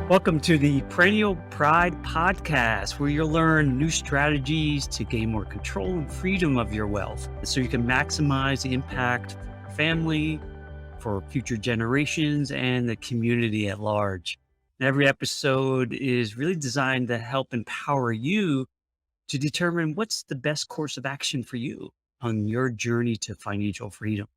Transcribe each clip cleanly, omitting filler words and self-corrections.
Welcome to the Perennial Pride Podcast, where you'll learn new strategies to gain more control and freedom of your wealth so you can maximize the impact for your family, for future generations, and the community at large. And every episode is really designed to help empower you to determine what's the best course of action for you on your journey to financial freedom.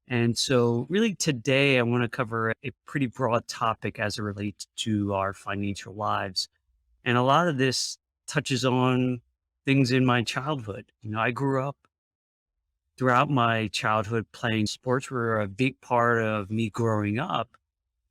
And so, really, today I want to cover a pretty broad topic as it relates to our financial lives. And a lot of this touches on things in my childhood. I grew up throughout my childhood playing sports were a big part of me growing up,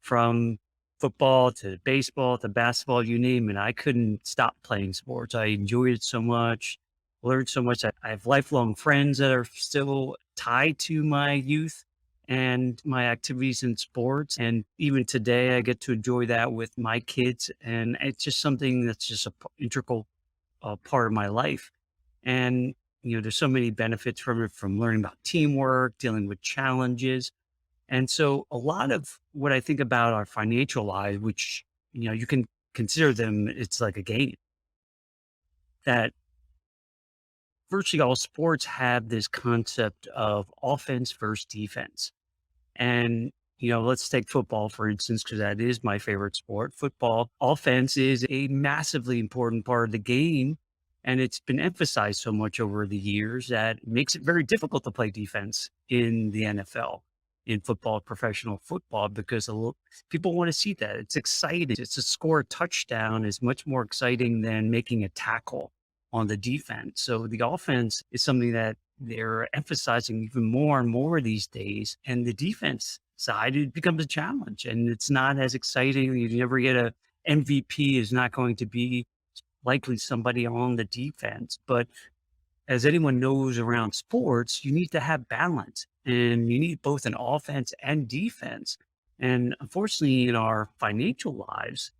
from football to baseball to basketball, you name it. I couldn't stop playing sports. I enjoyed it so much, learned so much. I have lifelong friends that are still tied to my youth and my activities in sports. And even today, I get to enjoy that with my kids. And it's just something that's just an integral part of my life. And, there's so many benefits from it, from learning about teamwork, dealing with challenges. And so a lot of what I think about our financial lives, which, you can consider them, it's like a game, that virtually all sports have this concept of offense versus defense. And, let's take football, for instance, because that is my favorite sport. Football offense is a massively important part of the game. And it's been emphasized so much over the years that it makes it very difficult to play defense in the NFL, in football, professional football, because people want to see that. It's exciting. It's to score a touchdown is much more exciting than making a tackle on the defense. So the offense is something that they're emphasizing even more and more these days. And the defense side, it becomes a challenge, and it's not as exciting. You never get a MVP is not going to be likely somebody on the defense. But as anyone knows around sports, you need to have balance, and you need both an offense and defense. And unfortunately, in our financial lives,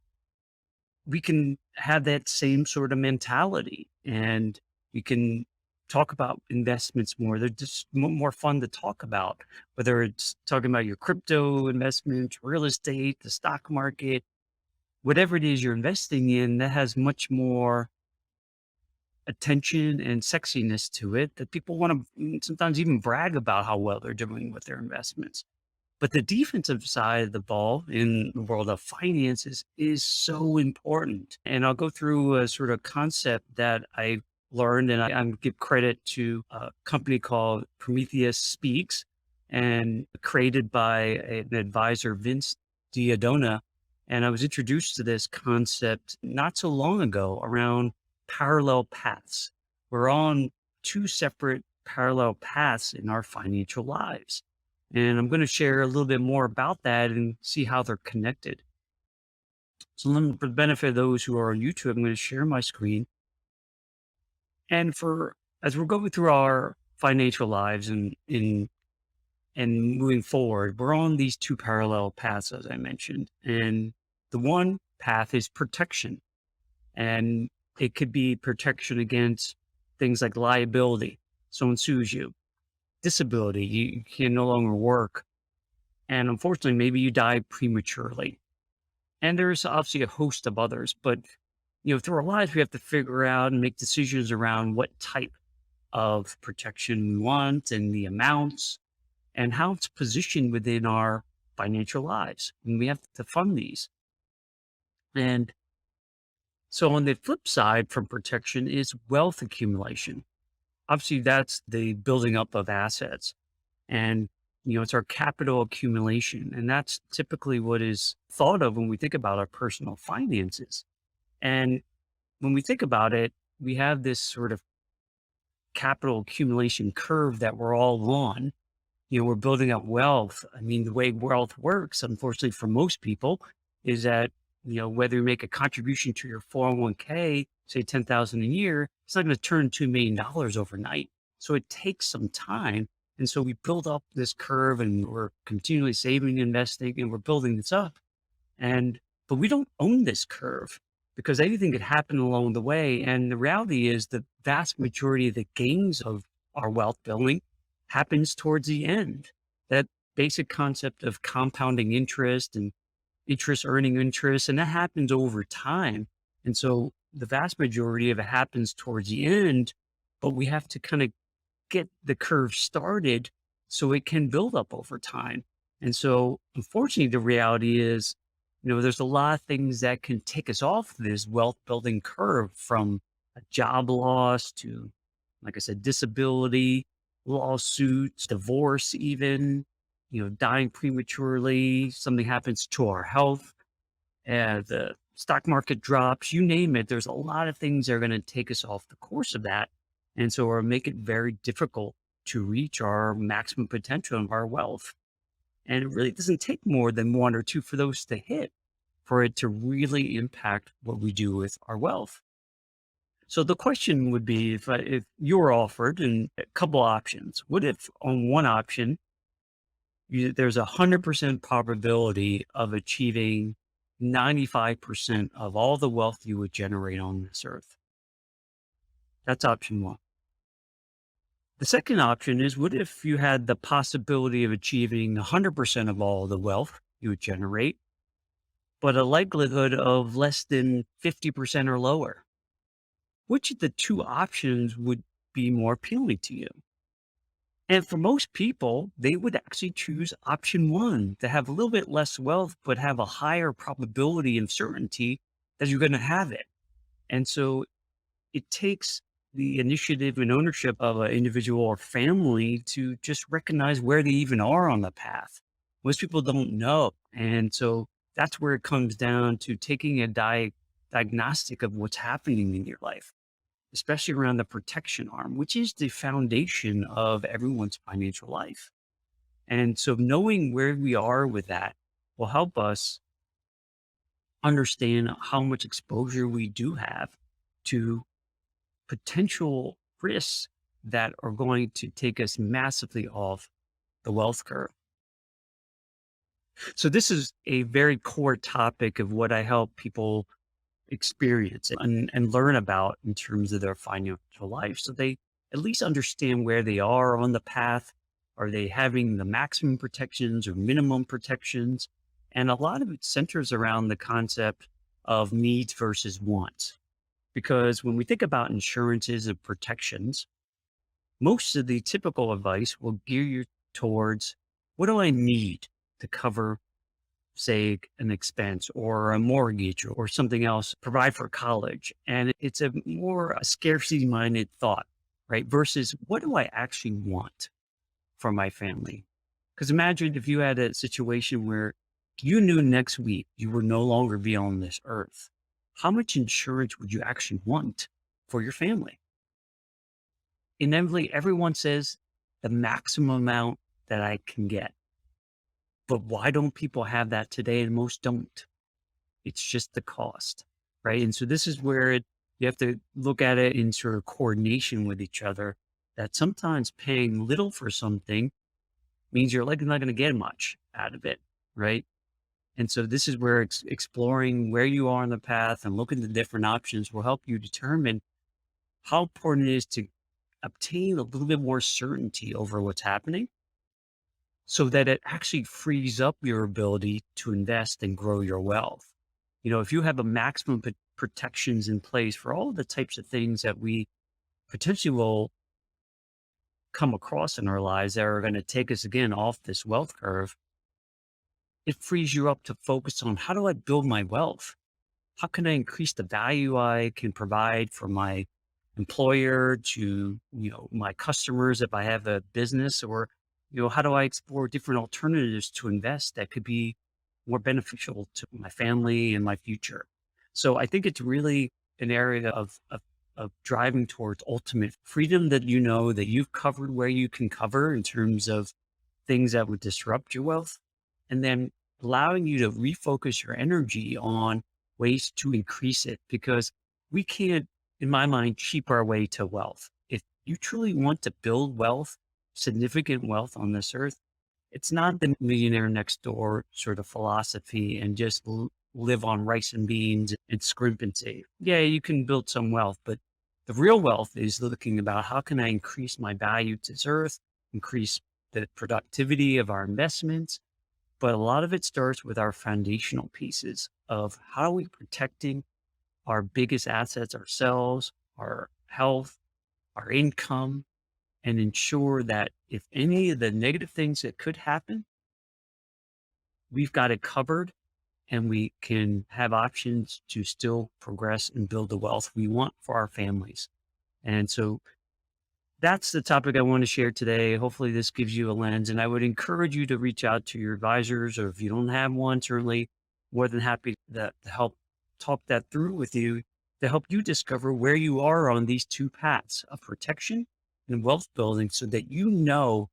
we can have that same sort of mentality, and we can talk about investments more. They're just more fun to talk about, whether it's talking about your crypto investments, real estate, the stock market, whatever it is you're investing in, that has much more attention and sexiness to it, that people want to sometimes even brag about how well they're doing with their investments. But the defensive side of the ball in the world of finances is so important. And I'll go through a sort of concept that I learned, and I give credit to a company called Prometheus Speaks, and created by an advisor, Vince Diodona. And I was introduced to this concept not so long ago around parallel paths. We're on two separate parallel paths in our financial lives. And I'm going to share a little bit more about that and see how they're connected. So, for the benefit of those who are on YouTube, I'm going to share my screen. And as we're going through our financial lives and moving forward, we're on these two parallel paths, as I mentioned. And the one path is protection. And it could be protection against things like liability. Someone sues you, disability, you can no longer work. And unfortunately, maybe you die prematurely. And there's obviously a host of others, but through our lives, we have to figure out and make decisions around what type of protection we want and the amounts and how it's positioned within our financial lives. And we have to fund these. And so on the flip side from protection is wealth accumulation. Obviously, that's the building up of assets. And, it's our capital accumulation. And that's typically what is thought of when we think about our personal finances. And when we think about it, we have this sort of capital accumulation curve that we're all on. We're building up wealth. I mean, the way wealth works, unfortunately, for most people, is that, whether you make a contribution to your 401k, say 10,000 a year, it's not going to turn $2 million overnight. So it takes some time. And so we build up this curve, and we're continually saving, investing, and we're building this up. But we don't own this curve, because anything could happen along the way. And the reality is the vast majority of the gains of our wealth building happens towards the end. That basic concept of compounding interest and interest earning interest, and that happens over time. And so the vast majority of it happens towards the end, but we have to kind of get the curve started so it can build up over time. And so, unfortunately, the reality is, there's a lot of things that can take us off this wealth building curve, from a job loss to, like I said, disability, lawsuits, divorce, even, dying prematurely, something happens to our health, and the stock market drops, you name it. There's a lot of things that are going to take us off the course of that. And so, or make it very difficult to reach our maximum potential of our wealth. And it really doesn't take more than one or two for those to hit for it to really impact what we do with our wealth. So the question would be, if you were offered a couple options, what if on one option, there's 100% probability of achieving 95% of all the wealth you would generate on this earth? That's option one. The second option is, what if you had the possibility of achieving 100% of all the wealth you would generate, but a likelihood of less than 50% or lower? Which of the two options would be more appealing to you? And for most people, they would actually choose option one, to have a little bit less wealth, but have a higher probability and certainty that you're going to have it. And so it takes the initiative and ownership of an individual or family to just recognize where they even are on the path. Most people don't know. And so that's where it comes down to taking a diagnostic of what's happening in your life, especially around the protection arm, which is the foundation of everyone's financial life. And so knowing where we are with that will help us understand how much exposure we do have to potential risks that are going to take us massively off the wealth curve. So this is a very core topic of what I help people experience and learn about in terms of their financial life. So they at least understand where they are on the path. Are they having the maximum protections or minimum protections? And a lot of it centers around the concept of needs versus wants. Because when we think about insurances and protections, most of the typical advice will gear you towards, what do I need to cover, say, an expense or a mortgage or something else, provide for college? And it's a more scarcity minded thought, right? Versus, what do I actually want for my family? Because imagine if you had a situation where you knew next week you would no longer be on this earth. How much insurance would you actually want for your family? Inevitably, everyone says the maximum amount that I can get. But why don't people have that today? And most don't. It's just the cost, right? And so this is where you have to look at it in sort of coordination with each other, that sometimes paying little for something means you're likely not going to get much out of it, right? And so this is where exploring where you are on the path and looking at the different options will help you determine how important it is to obtain a little bit more certainty over what's happening, so that it actually frees up your ability to invest and grow your wealth. If you have a maximum protections in place for all of the types of things that we potentially will come across in our lives that are going to take us again off this wealth curve, it frees you up to focus on, how do I build my wealth? How can I increase the value I can provide for my employer, to, my customers if I have a business? Or, how do I explore different alternatives to invest that could be more beneficial to my family and my future? So I think it's really an area of driving towards ultimate freedom, that that you've covered where you can cover in terms of things that would disrupt your wealth, and then allowing you to refocus your energy on ways to increase it. Because we can't, in my mind, cheap our way to wealth. If you truly want to build wealth, significant wealth on this earth, it's not the millionaire next door sort of philosophy and just live on rice and beans and scrimp and save. Yeah, you can build some wealth, but the real wealth is looking about, how can I increase my value to this earth, increase the productivity of our investments, But a lot of it starts with our foundational pieces of how are we protecting our biggest assets, ourselves, our health, our income, and ensure that if any of the negative things that could happen, we've got it covered and we can have options to still progress and build the wealth we want for our families. And so that's the topic I want to share today. Hopefully, this gives you a lens, and I would encourage you to reach out to your advisors, or if you don't have one, certainly more than happy to help talk that through with you to help you discover where you are on these two paths of protection and wealth building so that you know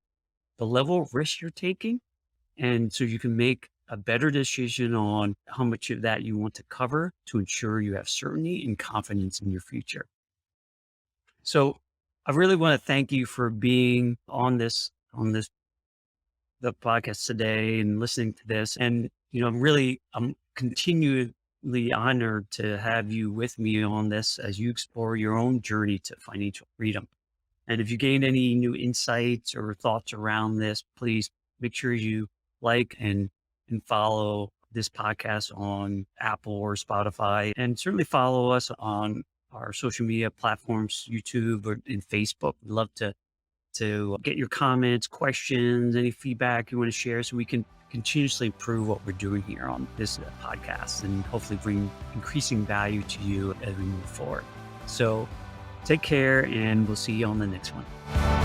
the level of risk you're taking. And so you can make a better decision on how much of that you want to cover to ensure you have certainty and confidence in your future. So I really want to thank you for being on the podcast today and listening to this. And, I'm continually honored to have you with me on this as you explore your own journey to financial freedom. And if you gain any new insights or thoughts around this, please make sure you like and follow this podcast on Apple or Spotify, and certainly follow us on our social media platforms, YouTube or in Facebook. We'd love to get your comments, questions, any feedback you want to share so we can continuously improve what we're doing here on this podcast and hopefully bring increasing value to you as we move forward. So take care and we'll see you on the next one.